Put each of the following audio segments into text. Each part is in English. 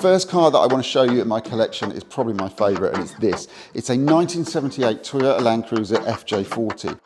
First car that I want to show you in my collection is probably my favourite, and it's this. It's a 1978 Toyota Landcruiser FJ40.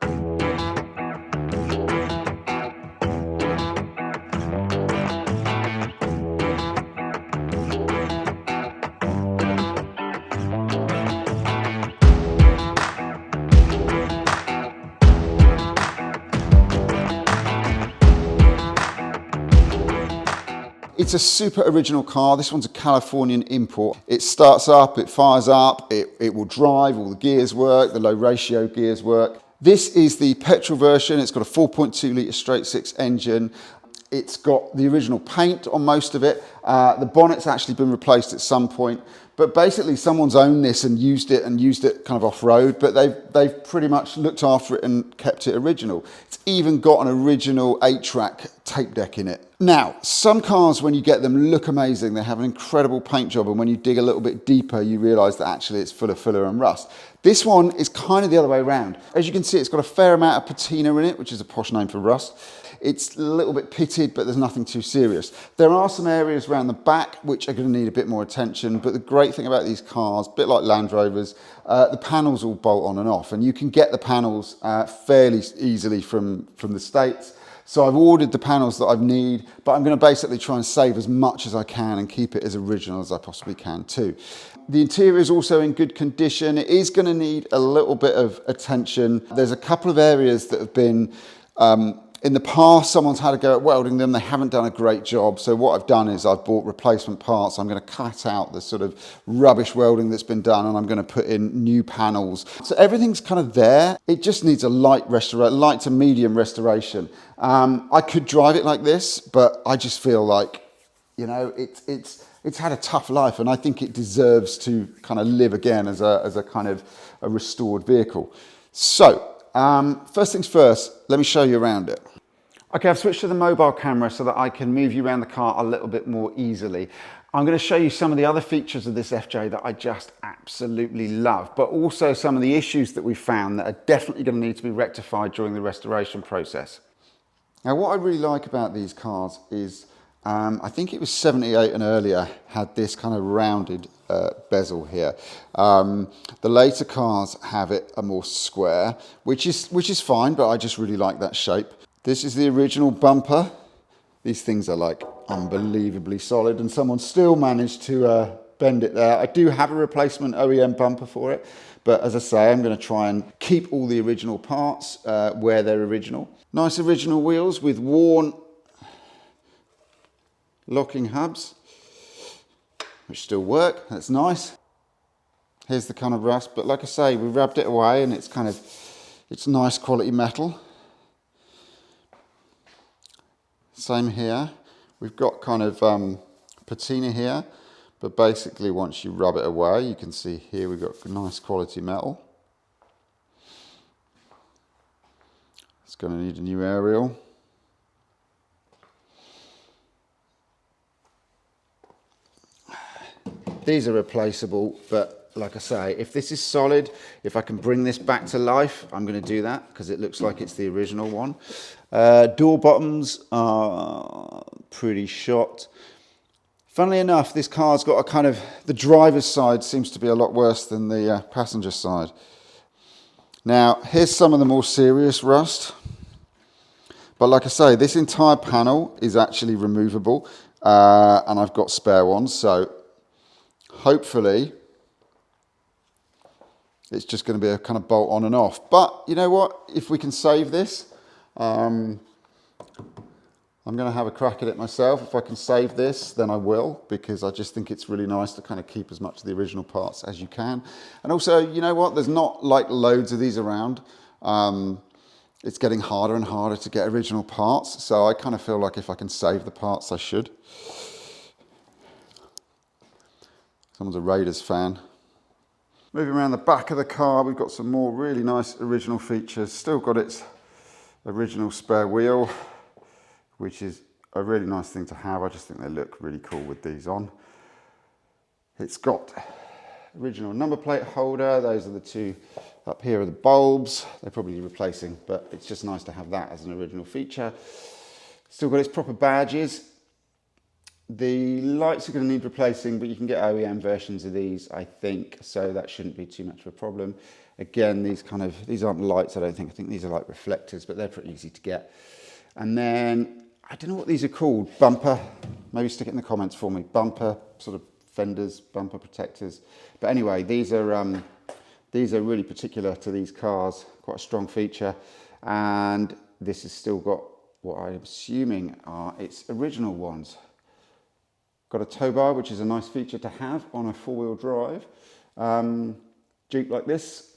It's a super original car. This one's a Californian import. It starts up, it fires up, it will drive, all the gears work, the low ratio gears work. This is the petrol version. It's got a 4.2 litre straight six engine. It's got the original paint on most of it. The bonnet's actually been replaced at some point, but basically someone's owned this and used it kind of off-road, but they've pretty much looked after it and kept it original. It's even got an original 8-track tape deck in it. Now, some cars, when you get them, look amazing. They have an incredible paint job, and when you dig a little bit deeper, you realise that actually it's full of filler and rust. This one is kind of the other way around. As you can see, it's got a fair amount of patina in it, which is a posh name for rust. It's a little bit pitted, but there's nothing too serious. There are some areas around the back which are going to need a bit more attention, but the great thing about these cars, a bit like Land Rovers, the panels all bolt on and off, and you can get the panels fairly easily from the States. So I've ordered the panels that I need, but I'm going to basically try and save as much as I can and keep it as original as I possibly can too. The interior is also in good condition. It is going to need a little bit of attention. There's a couple of areas that have been, in the past, someone's had a go at welding them. They haven't done a great job. So what I've done is I've bought replacement parts. I'm going to cut out the sort of rubbish welding that's been done, and I'm going to put in new panels. So everything's kind of there. It just needs a light to medium restoration. I could drive it like this, but I just feel like, you know, it's had a tough life, and I think it deserves to kind of live again as a kind of a restored vehicle. So first things first, let me show you around it. Okay, I've switched to the mobile camera so that I can move you around the car a little bit more easily. I'm going to show you some of the other features of this FJ that I just absolutely love, but also some of the issues that we found that are definitely going to need to be rectified during the restoration process. Now, what I really like about these cars is, I think it was 78 and earlier had this kind of rounded bezel here. The later cars have it a more square, which is fine, but I just really like that shape. This is the original bumper. These things are like unbelievably solid, and someone still managed to bend it there. I do have a replacement OEM bumper for it, but as I say, I'm going to try and keep all the original parts where they're original. Nice original wheels with worn locking hubs, which still work. That's nice. Here's the kind of rust, but like I say, we rubbed it away, and it's nice quality metal. Same here. We've got kind of patina here, but basically once you rub it away, you can see here we've got nice quality metal. It's going to need a new aerial. These are replaceable, but like I say, if this is solid, if I can bring this back to life, I'm going to do that because it looks like it's the original one. Door bottoms are pretty shot. Funnily enough, this car's got a kind of, the driver's side seems to be a lot worse than the passenger side. Now, here's some of the more serious rust. But like I say, this entire panel is actually removable, and I've got spare ones, so hopefully it's just going to be a kind of bolt on and off. But you know what? If we can save this, I'm going to have a crack at it myself. If I can save this, then I will, because I just think it's really nice to kind of keep as much of the original parts as you can. And also, you know what? There's not like loads of these around. It's getting harder and harder to get original parts. So I kind of feel like if I can save the parts, I should. Someone's a Raiders fan. Moving around the back of the car, we've got some more really nice original features. Still got its original spare wheel, which is a really nice thing to have. I just think they look really cool with these on. It's got original number plate holder. Those are the two up here are the bulbs. They're probably replacing, but it's just nice to have that as an original feature. Still got its proper badges. The lights are going to need replacing, but you can get OEM versions of these, I think, so that shouldn't be too much of a problem. Again, these aren't lights, I don't think. I think these are like reflectors, but they're pretty easy to get. And then, I don't know what these are called, bumper, maybe stick it in the comments for me, bumper sort of fenders, bumper protectors. But anyway, these are really particular to these cars, quite a strong feature. And this has still got what I'm assuming are its original ones. Got a tow bar, which is a nice feature to have on a four-wheel drive Jeep like this.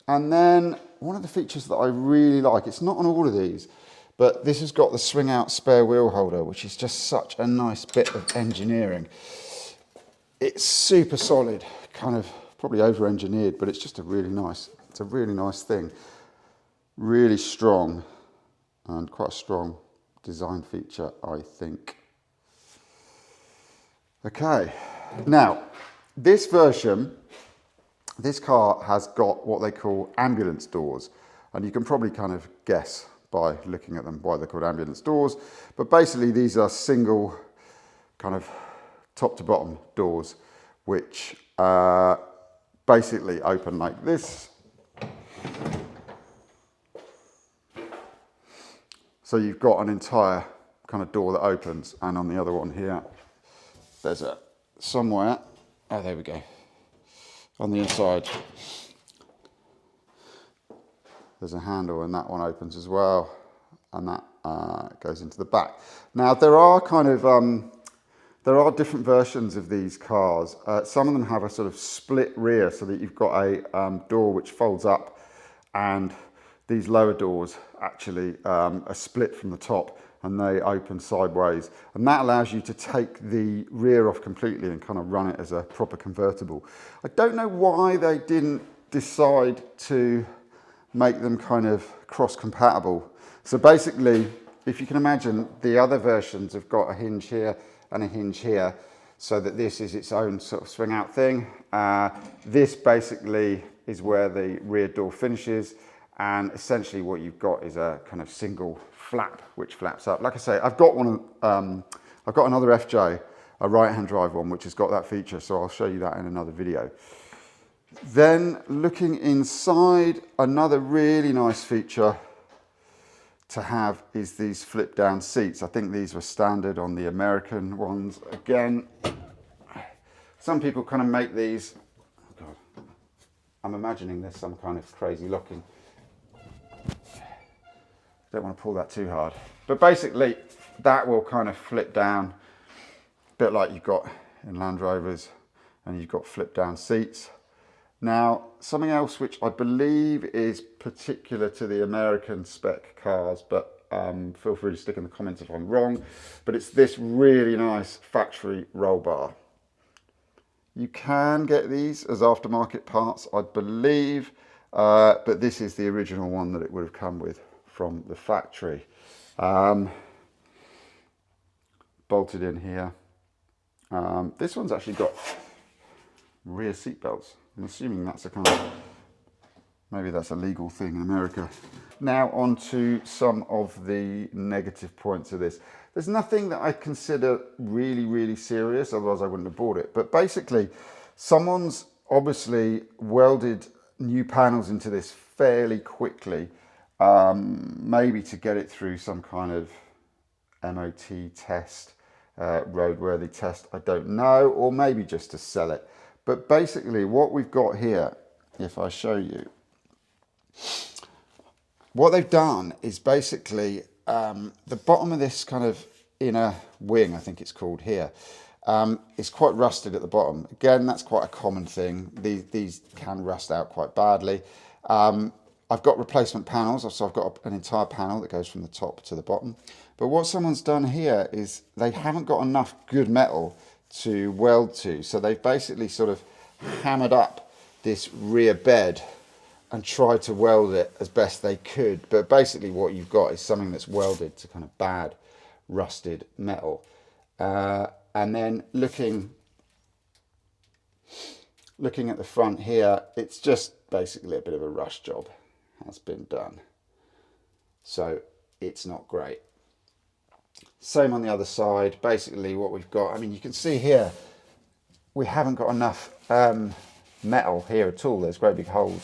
And then one of the features that I really like, it's not on all of these, but this has got the swing out spare wheel holder, which is just such a nice bit of engineering. It's super solid, kind of probably over-engineered, but it's just it's a really nice thing. Really strong, and quite a strong design feature, I think. Okay, now this version, this car has got what they call ambulance doors, and you can probably kind of guess by looking at them why they're called ambulance doors, but basically these are single kind of top to bottom doors which basically open like this. So you've got an entire kind of door that opens, and on the other one here there's somewhere, oh there we go, on the inside there's a handle, and that one opens as well, and that goes into the back. Now there are different versions of these cars. Some of them have a sort of split rear, so that you've got a door which folds up, and these lower doors actually are split from the top, and they open sideways, and that allows you to take the rear off completely and kind of run it as a proper convertible. I don't know why they didn't decide to make them kind of cross-compatible. So basically, if you can imagine, the other versions have got a hinge here and a hinge here, so that this is its own sort of swing out thing. This basically is where the rear door finishes, and essentially what you've got is a kind of single flap which flaps up. Like I say, I've got another FJ, a right-hand drive one, which has got that feature, so I'll show you that in another video. Then looking inside, another really nice feature to have is these flip down seats. I think these were standard on the American ones. Again, some people kind of make these, oh God, I'm imagining there's some kind of crazy locking. Don't want to pull that too hard, but basically that will kind of flip down, a bit like you've got in Land Rovers, and you've got flip down seats. Now, something else which I believe is particular to the American spec cars, but feel free to stick in the comments if I'm wrong, but it's this really nice factory roll bar. You can get these as aftermarket parts, I believe, but this is the original one that it would have come with from the factory. Bolted in here. This one's actually got rear seat belts. I'm assuming that's a kind of, maybe that's a legal thing in America. Now on to some of the negative points of this. There's nothing that I consider really, really serious, otherwise I wouldn't have bought it. But basically, someone's obviously welded new panels into this fairly quickly, maybe to get it through some kind of MOT test, roadworthy test, I don't know, or maybe just to sell it. But basically what we've got here, if I show you, what they've done is basically the bottom of this kind of inner wing, I think it's called here, is quite rusted at the bottom. Again, that's quite a common thing. These can rust out quite badly. I've got replacement panels, so I've got an entire panel that goes from the top to the bottom. But what someone's done here is they haven't got enough good metal to weld to, so they've basically sort of hammered up this rear bed and tried to weld it as best they could. But basically what you've got is something that's welded to kind of bad rusted metal. And then looking at the front here, it's just basically a bit of a rush job has been done, so it's not great. Same on the other side. Basically what we've got, I mean, you can see here, we haven't got enough metal here at all. There's great big holes.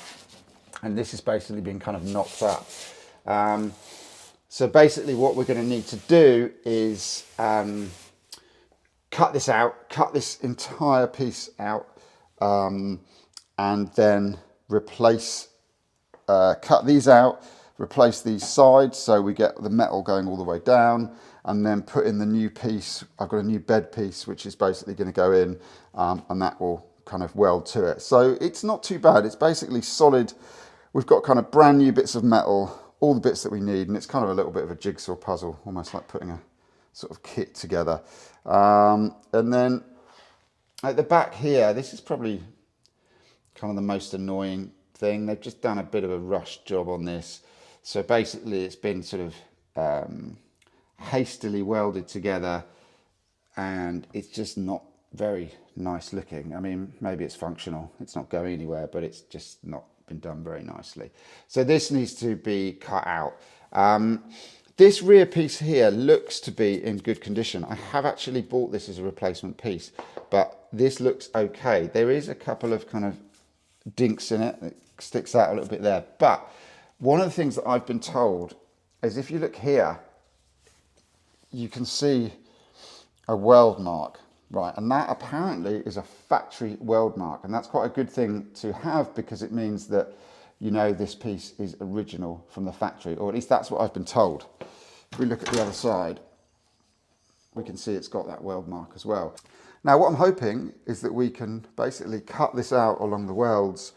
And this has basically been kind of knocked up. So basically what we're going to need to do is cut this out, cut this entire piece out, and then replace, cut these out, replace these sides so we get the metal going all the way down, and then put in the new piece. I've got a new bed piece which is basically going to go in, and that will kind of weld to it. So it's not too bad. It's basically solid. We've got kind of brand new bits of metal, all the bits that we need, and it's kind of a little bit of a jigsaw puzzle, almost like putting a sort of kit together. And then at the back here, this is probably kind of the most annoying thing. They've just done a bit of a rush job on this. So basically it's been sort of hastily welded together, and it's just not very nice looking. I mean, maybe it's functional, it's not going anywhere, but it's just not been done very nicely. So this needs to be cut out. This rear piece here looks to be in good condition. I have actually bought this as a replacement piece, but this looks okay. There is a couple of kind of dinks in it that sticks out a little bit there. But one of the things that I've been told is if you look here, you can see a weld mark, right? And that apparently is a factory weld mark. And that's quite a good thing to have, because it means that you know this piece is original from the factory, or at least that's what I've been told. If we look at the other side, we can see it's got that weld mark as well. Now what I'm hoping is that we can basically cut this out along the welds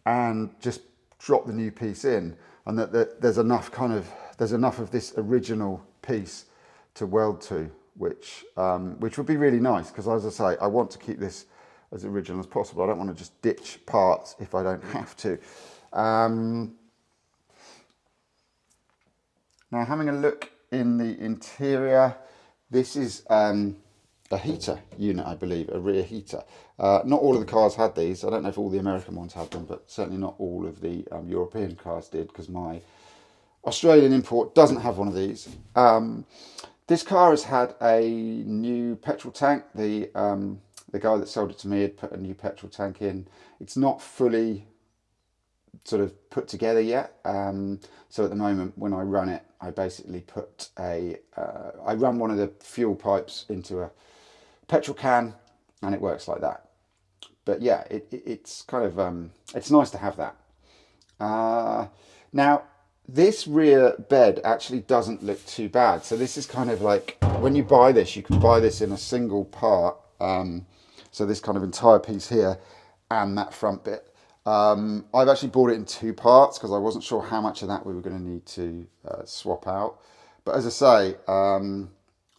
and just drop the new piece in, and that there's enough of this original piece to weld to, which would be really nice, because as I say, I want to keep this as original as possible. I don't want to just ditch parts if I don't have to. Now having a look in the interior, this is a heater unit, I believe, a rear heater. Not all of the cars had these. I don't know if all the American ones had them, but certainly not all of the European cars did, because my Australian import doesn't have one of these. This car has had a new petrol tank. The guy that sold it to me had put a new petrol tank in. It's not fully sort of put together yet. So at the moment when I run it, I basically put I run one of the fuel pipes into a petrol can, and it works like that. But yeah, it's kind of, it's nice to have that. Now, this rear bed actually doesn't look too bad. So this is kind of like, when you buy this, you can buy this in a single part. So this kind of entire piece here and that front bit. I've actually bought it in two parts because I wasn't sure how much of that we were going to need to swap out. But as I say,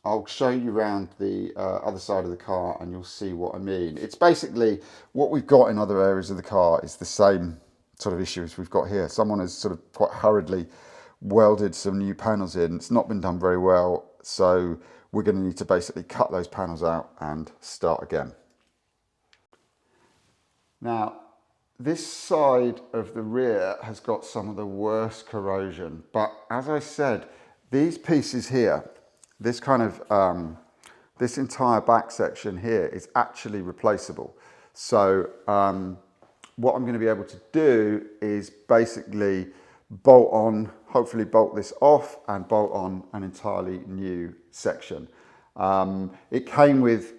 I'll show you around the other side of the car and you'll see what I mean. It's basically what we've got in other areas of the car is the same sort of issue as we've got here. Someone has sort of quite hurriedly welded some new panels in. It's not been done very well, so we're going to need to basically cut those panels out and start again. Now, this side of the rear has got some of the worst corrosion, but as I said, these pieces here, this kind of, this entire back section here is actually replaceable. So what I'm going to be able to do is basically bolt on, hopefully bolt this off and bolt on an entirely new section. It came with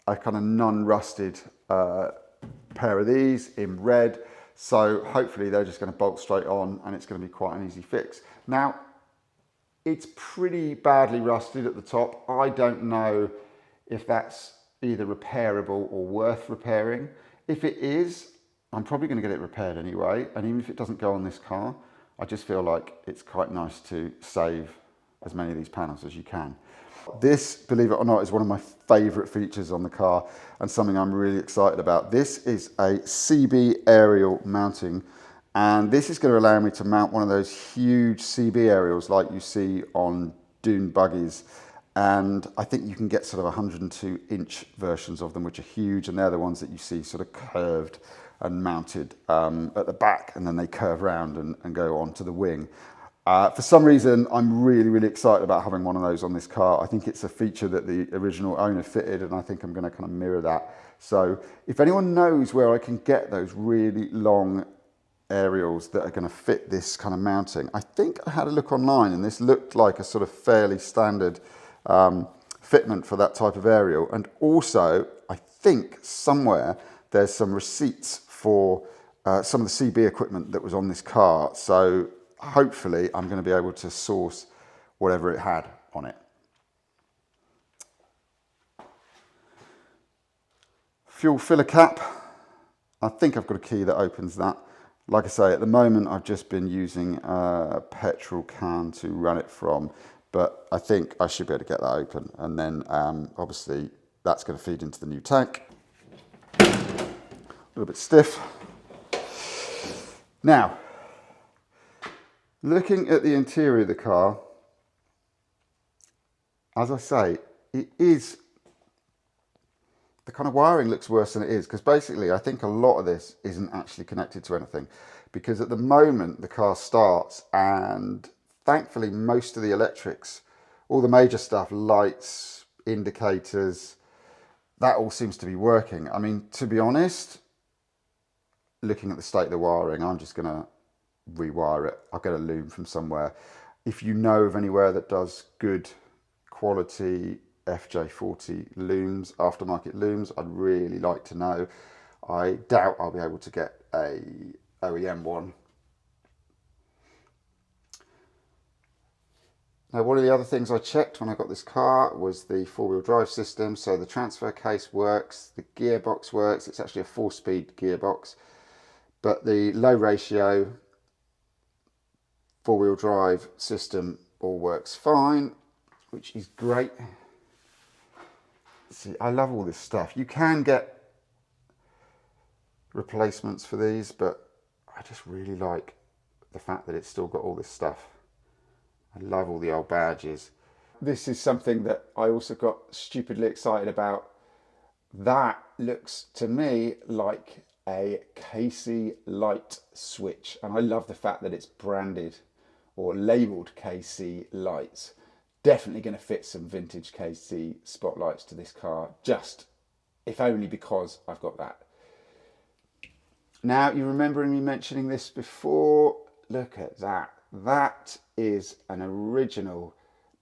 a kind of non-rusted pair of these in red, so hopefully they're just going to bolt straight on and it's going to be quite an easy fix. Now, it's pretty badly rusted at the top. I don't know if that's either repairable or worth repairing. If it is, I'm probably going to get it repaired anyway, and even if it doesn't go on this car, I just feel like it's quite nice to save as many of these panels as you can. This, believe it or not, is one of my favourite features on the car and something I'm really excited about. This is a CB aerial mounting, and this is going to allow me to mount one of those huge CB aerials like you see on dune buggies. And I think you can get sort of 102-inch versions of them, which are huge, and they're the ones that you see sort of curved and mounted at the back, and then they curve around and go onto the wing. For some reason, I'm really, really excited about having one of those on this car. I think it's a feature that the original owner fitted, and I think I'm going to kind of mirror that. So if anyone knows where I can get those really long aerials that are going to fit this kind of mounting, I think I had a look online, and this looked like a sort of fairly standard fitment for that type of aerial. And also, I think somewhere there's some receipts for some of the CB equipment that was on this car. So hopefully I'm going to be able to source whatever it had on it. Fuel filler cap. I think I've got a key that opens that. Like I say, at the moment I've just been using a petrol can to run it from, but I think I should be able to get that open, and then obviously that's going to feed into the new tank. A little bit stiff. Now, looking at the interior of the car, as I say, it is, the kind of wiring looks worse than it is, because basically I think a lot of this isn't actually connected to anything, because at the moment the car starts and thankfully most of the electrics, all the major stuff, lights, indicators, that all seems to be working. I mean, to be honest, looking at the state of the wiring, I'm just going to rewire it. I'll get a loom from somewhere. If you know of anywhere that does good quality FJ40 looms, aftermarket looms, I'd really like to know. I doubt I'll be able to get a OEM one. Now, one of the other things I checked when I got this car was the four-wheel drive system. So the transfer case works, the gearbox works. It's actually a 4-speed gearbox, but the low ratio four-wheel drive system all works fine, which is great. See, I love all this stuff. You can get replacements for these, but I just really like the fact that it's still got all this stuff. I love all the old badges. This is something that I also got stupidly excited about. That looks to me like a KC light switch, and I love the fact that it's branded or labelled KC lights. Definitely going to fit some vintage KC spotlights to this car, just if only because I've got that. Now, you remember me mentioning this before. Look at that. That is an original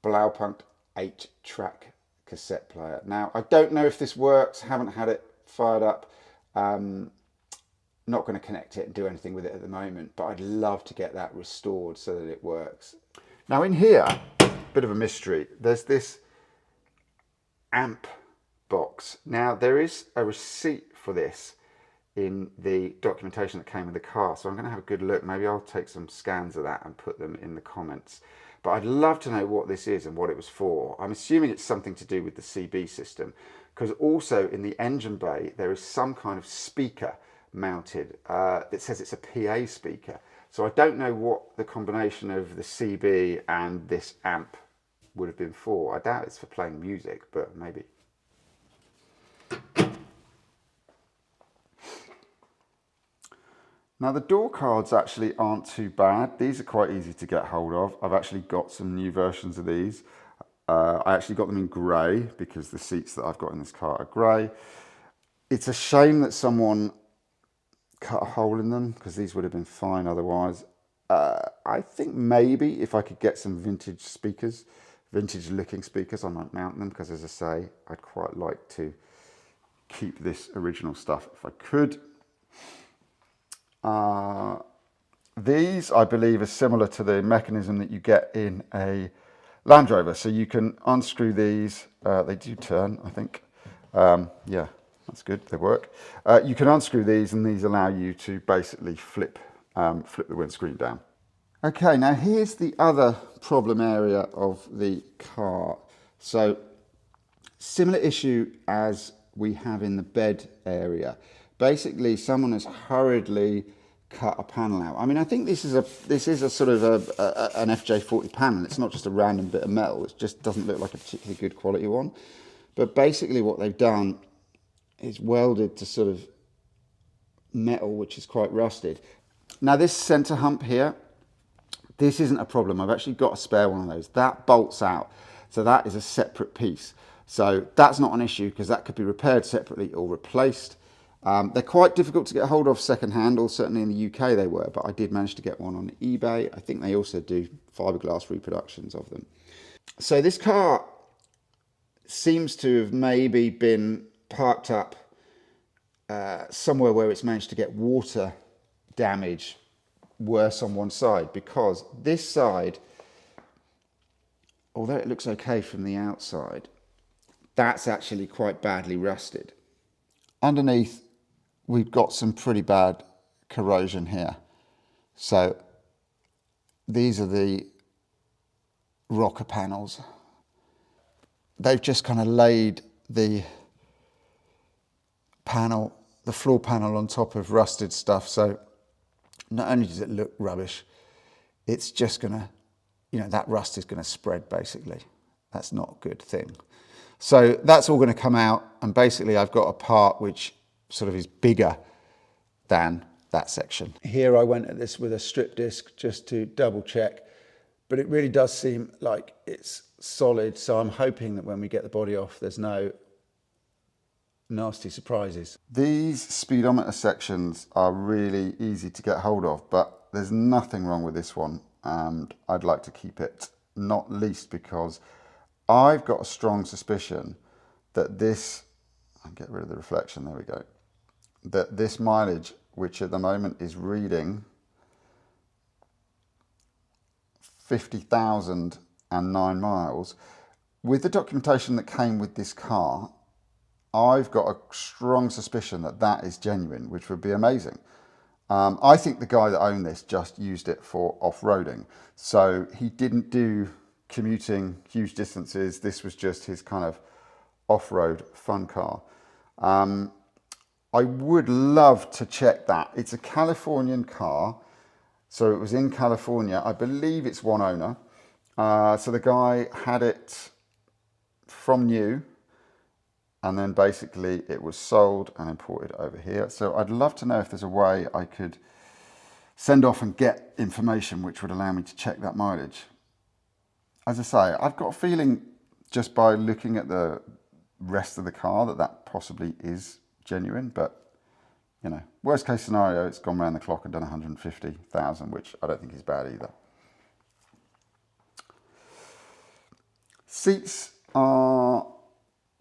Blaupunkt 8-track cassette player. Now, I don't know if this works, haven't had it fired up. Not going to connect it and do anything with it at the moment, but I'd love to get that restored so that it works. Now in here, bit of a mystery, there's this amp box. Now there is a receipt for this in the documentation that came with the car, so I'm going to have a good look. Maybe I'll take some scans of that and put them in the comments. But I'd love to know what this is and what it was for. I'm assuming it's something to do with the CB system, because also in the engine bay there is some kind of speaker mounted that says it's a PA speaker. So I don't know what the combination of the CB and this amp would have been for. I doubt it's for playing music, but maybe. Now the door cards actually aren't too bad. These are quite easy to get hold of. I've actually got some new versions of these. I actually got them in grey because the seats that I've got in this car are grey. It's a shame that someone cut a hole in them, because these would have been fine otherwise. I think maybe if I could get some vintage speakers, vintage looking speakers, I might mount them, because as I say, I'd quite like to keep this original stuff if I could. These, I believe, are similar to the mechanism that you get in a Land Rover. So you can unscrew these, they do turn, I think. Yeah, that's good, they work. You can unscrew these, and these allow you to basically flip the windscreen down. Okay, now here's the other problem area of the car. So similar issue as we have in the bed area. Basically, someone has hurriedly cut a panel out. I mean, I think this is a sort of an FJ40 panel. It's not just a random bit of metal. It just doesn't look like a particularly good quality one. But basically what they've done is welded to sort of metal, which is quite rusted. Now this center hump here, This isn't a problem. I've actually got a spare one of those. That bolts out. So that is a separate piece. So that's not an issue because that could be repaired separately or replaced. They're quite difficult to get hold of second-hand, or certainly in the UK they were, but I did manage to get one on eBay. I think they also do fiberglass reproductions of them. So this car seems to have maybe been parked up somewhere where it's managed to get water damage worse on one side, because this side, although it looks okay from the outside, that's actually quite badly rusted. Underneath, we've got some pretty bad corrosion here. So these are the rocker panels. They've just kind of laid the panel, the floor panel, on top of rusted stuff. So not only does it look rubbish, it's just gonna, you know, that rust is gonna spread basically. That's not a good thing. So that's all gonna come out, and basically I've got a part which sort of is bigger than that section. Here I went at this with a strip disc just to double check, but it really does seem like it's solid. So I'm hoping that when we get the body off, there's no nasty surprises. These speedometer sections are really easy to get hold of, but there's nothing wrong with this one, and I'd like to keep it, not least because I've got a strong suspicion that this, I'll get rid of the reflection, there we go, that this mileage, which at the moment is reading 50,009 miles, with the documentation that came with this car, I've got a strong suspicion that that is genuine, which would be amazing. I think the guy that owned this just used it for off-roading. So he didn't do commuting huge distances. This was just his kind of off-road fun car. I would love to check that. It's a Californian car. So it was in California. I believe it's one owner. So the guy had it from new, and then basically it was sold and imported over here. So I'd love to know if there's a way I could send off and get information which would allow me to check that mileage. As I say, I've got a feeling just by looking at the rest of the car that that possibly is genuine, but you know, worst case scenario, it's gone round the clock and done 150,000, which I don't think is bad either. Seats are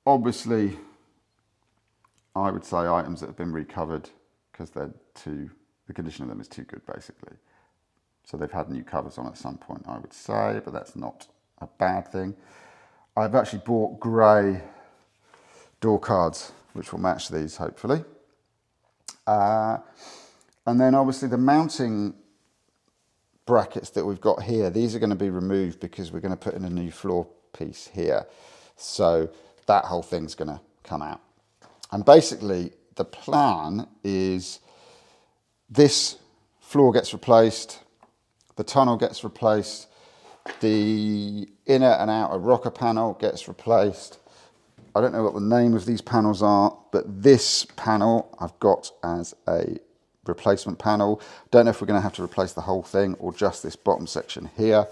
obviously, I would say, items that have been recovered because the condition of them is too good, basically. So they've had new covers on at some point, I would say, but that's not a bad thing. I've actually bought grey door cards, which will match these, hopefully. And then obviously the mounting brackets that we've got here, these are going to be removed because we're going to put in a new floor piece here. So that whole thing's going to come out. And basically the plan is this floor gets replaced, the tunnel gets replaced, the inner and outer rocker panel gets replaced. I don't know what the name of these panels are, but this panel I've got as a replacement panel. Don't know if we're going to have to replace the whole thing or just this bottom section here.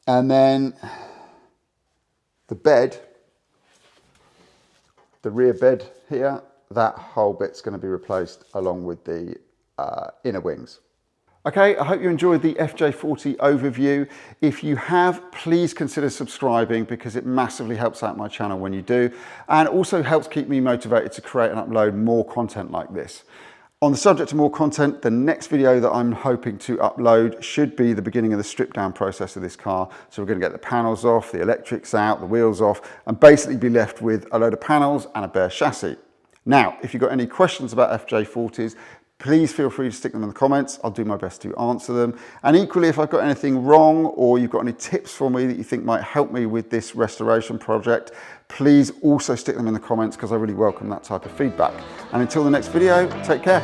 And then the bed, the rear bed here, that whole bit's going to be replaced along with the inner wings. Okay, I hope you enjoyed the FJ40 overview. If you have, please consider subscribing because it massively helps out my channel when you do, and also helps keep me motivated to create and upload more content like this. On the subject of more content, the next video that I'm hoping to upload should be the beginning of the strip down process of this car. So we're going to get the panels off, the electrics out, the wheels off, and basically be left with a load of panels and a bare chassis. Now, if you've got any questions about FJ40s, please feel free to stick them in the comments. I'll do my best to answer them. And equally, if I've got anything wrong or you've got any tips for me that you think might help me with this restoration project, please also stick them in the comments because I really welcome that type of feedback. And until the next video, take care.